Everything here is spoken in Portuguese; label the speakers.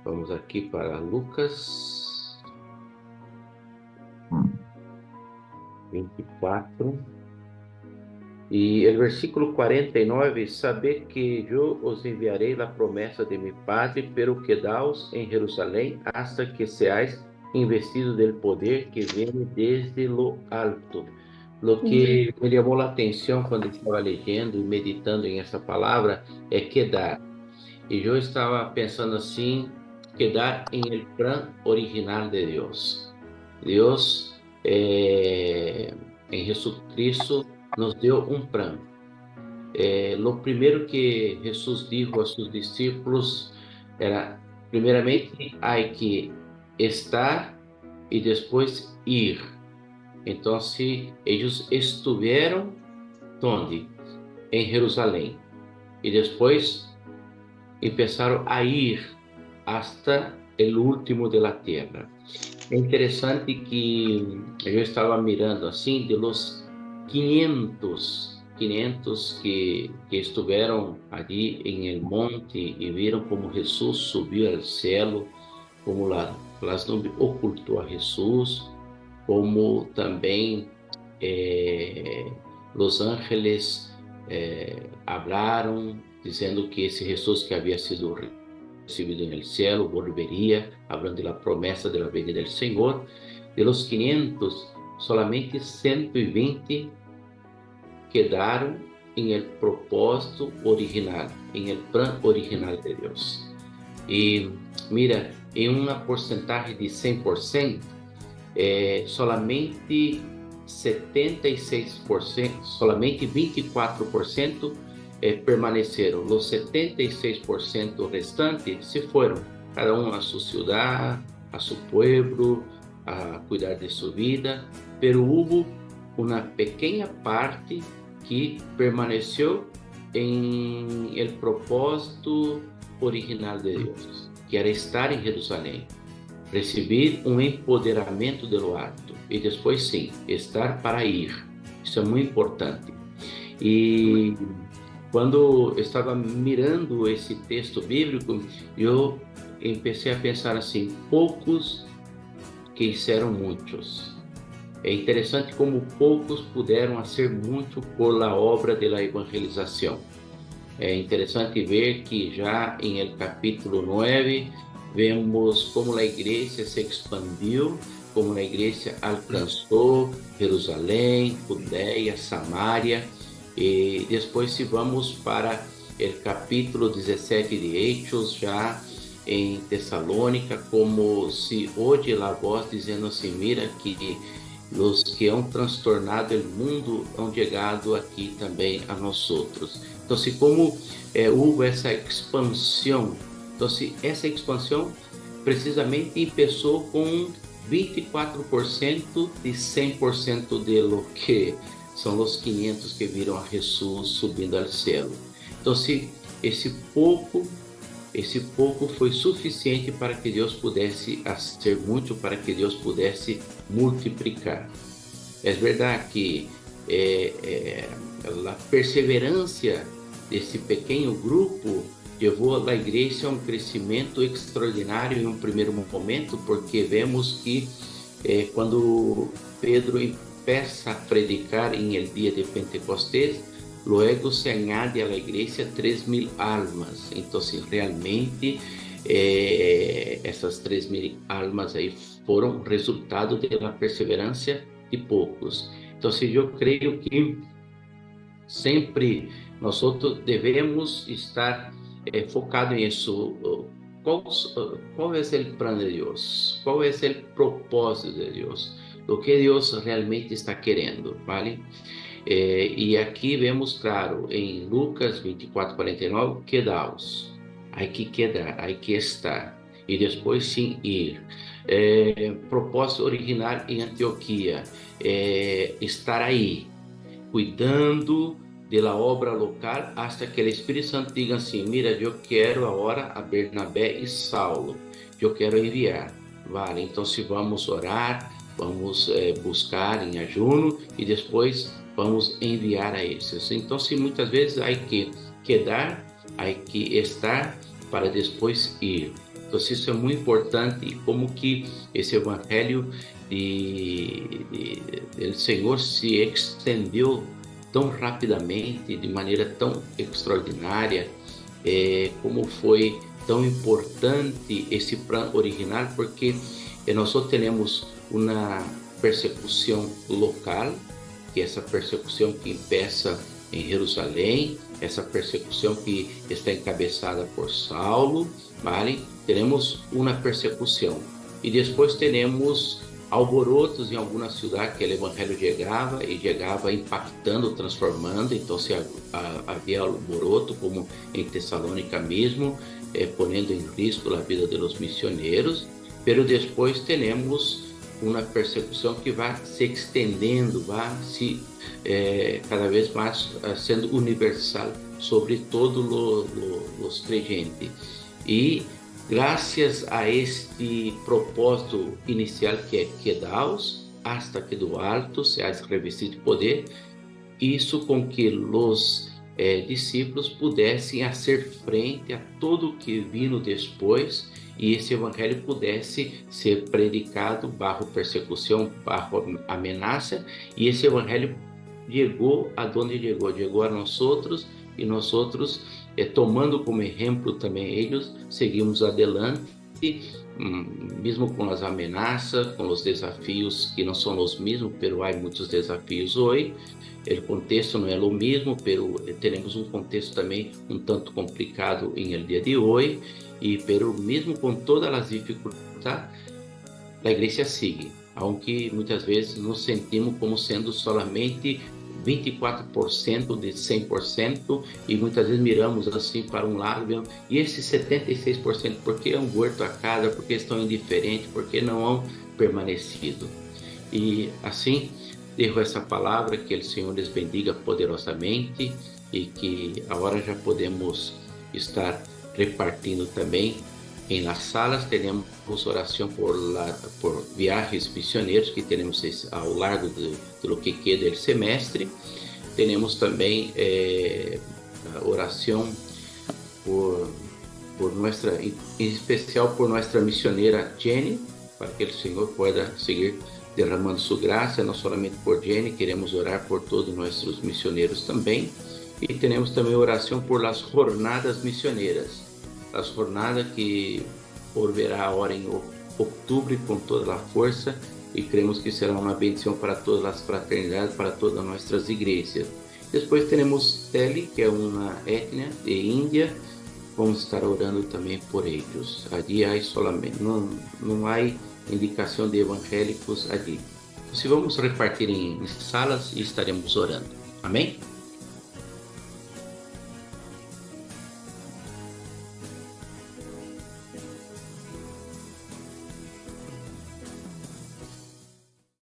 Speaker 1: Vamos aqui para Lucas 24. E o versículo 49, saber que eu os enviarei a promessa de meu Padre, pero quedaos em Jerusalém, hasta que seais investidos del poder que vem desde lo alto. Lo
Speaker 2: Sim.
Speaker 1: que me chamou a atenção quando estava lendo e meditando em essa palavra é quedar. E eu estava pensando assim, quedar em el plan original de Deus. Deus, em Jesus Cristo, nos deu um plano. Lo primeiro que Jesus dijo a seus discípulos era, primeiramente, há que estar e depois ir. Então, se eles estiveram, onde? Em Jerusalém. E depois começaram a ir hasta el último de la tierra. É interessante que eu estava mirando assim, de los 500 que estiveram ali em el monte e viram como Jesus subiu ao céu, como las nubes ocultou a Jesus, como também los ángeles hablaram, dizendo que esse Jesus que havia sido recibido en el cielo volvería, hablando de la promesa de la venida del Señor. De los 500, solamente 120 quedaron en el propósito original, en el plan original de Dios. E mira, em uma porcentagem de 100%, solamente 76%, solamente 24% permaneceram. Os 76% restantes se foram, cada um a sua cidade, a seu pueblo, a cuidar de sua vida, pero hubo uma pequena parte que permaneceu em el propósito original de Deus, que era estar em Jerusalém, receber um empoderamento do alto e depois sim, estar para ir. Isso é muito importante. E quando estava mirando esse texto bíblico, eu comecei a pensar assim, poucos que fizeram muitos. É interessante como poucos puderam fazer muito por la obra de la evangelização. É interessante ver que já em el capítulo 9 vemos como a igreja se expandiu, como a igreja alcançou Jerusalém, Judeia, Samaria. E depois, se vamos para o capítulo 17 de Hechos, já em Tessalônica, como se ouve a voz dizendo assim, mira que os que han transtornado o mundo han chegado aqui também a nós outros. Então, se como houve essa expansão, então se essa expansão precisamente começou com 24% de 100% de lo que são os 500 que viram a Jesus subindo ao céu. Então, se esse pouco foi suficiente para que Deus pudesse fazer muito, para que Deus pudesse multiplicar. É verdade que a perseverança desse pequeno grupo levou a igreja a um crescimento extraordinário em um primeiro momento, porque vemos que quando Pedro começa a predicar em el dia de Pentecostés, luego se añade a la iglesia 3.000 almas. Entonces, realmente, essas 3.000 almas aí foram resultado da perseverança de poucos. Então, eu creio que sempre nós devemos estar focados em isso. Qual é o plano de Deus? Qual é o propósito de Deus? O que Deus realmente está querendo, vale? E aqui vemos claro em Lucas 24:49, quedaos, há que quedar, há que estar, e depois sim ir. Propósito original em Antioquia, estar aí, cuidando da obra local, hasta que o Espírito Santo diga assim, mira, eu quero agora a Bernabé e Saulo, eu quero enviar, vale? Então, se vamos orar, vamos buscar em ajuno e depois vamos enviar a esses. Então, se muitas vezes há que quedar, há que estar para depois ir. Então, isso é muito importante, e como que esse evangelho do Senhor se estendeu tão rapidamente, de maneira tão extraordinária, como foi tão importante esse plano original, porque nós só temos uma persecução local, que é essa persecução que começa em Jerusalém, essa persecução que está encabeçada por Saulo, vale? Teremos uma persecução. E depois teremos alborotos em alguma cidade que o evangelho chegava impactando, transformando. Então se havia alboroto, como em Tessalônica mesmo, ponendo em risco a vida dos missionários. Pero depois teremos uma persecução que vai se estendendo, vai se cada vez mais sendo universal sobre todos os creyentes. E graças a este propósito inicial que é quedaos, hasta que do alto seas revestidos de poder, isso com que os discípulos pudessem fazer frente a tudo o que vino depois, e esse evangelho pudesse ser predicado bajo persecução, bajo ameaça, e esse evangelho chegou aonde chegou a nós outros, e nós outros, tomando como exemplo também eles, seguimos adelante, mesmo com as ameaças, com os desafios que não são os mesmos, pero há muitos desafios hoje. O contexto não é o mesmo, pero teremos um contexto também um tanto complicado em el dia de hoje, pero mesmo com todas as dificuldades, a igreja sigue, aunque muitas vezes nos sentimos como sendo solamente 24% de 100%, e muitas vezes miramos assim para um lado, e esses 76%, por que han vuelto a casa, por que estão indiferentes, por que não han permanecido? E assim, dejo essa palavra, que o Senhor les bendiga poderosamente, e que agora já podemos estar repartindo também em las salas. Teremos oração por viajes missionários que teremos ao largo do que queda do semestre. Teremos também oração por nossa, em especial por nossa missioneira Jenny, para que o Senhor pueda seguir derramando sua graça, não somente por Jenny, queremos orar por todos nossos missioneiros também. E teremos também oração por as jornadas missioneiras, as jornadas que volverá agora em outubro com toda a força, e cremos que será uma bendição para todas as fraternidades, para todas as nossas igrejas. Depois teremos Teli, que é uma etnia de Índia, vamos estar orando também por eles. Ali há solamente, não há indicação de evangélicos ali. Então, vamos repartir em salas e estaremos orando. Amém?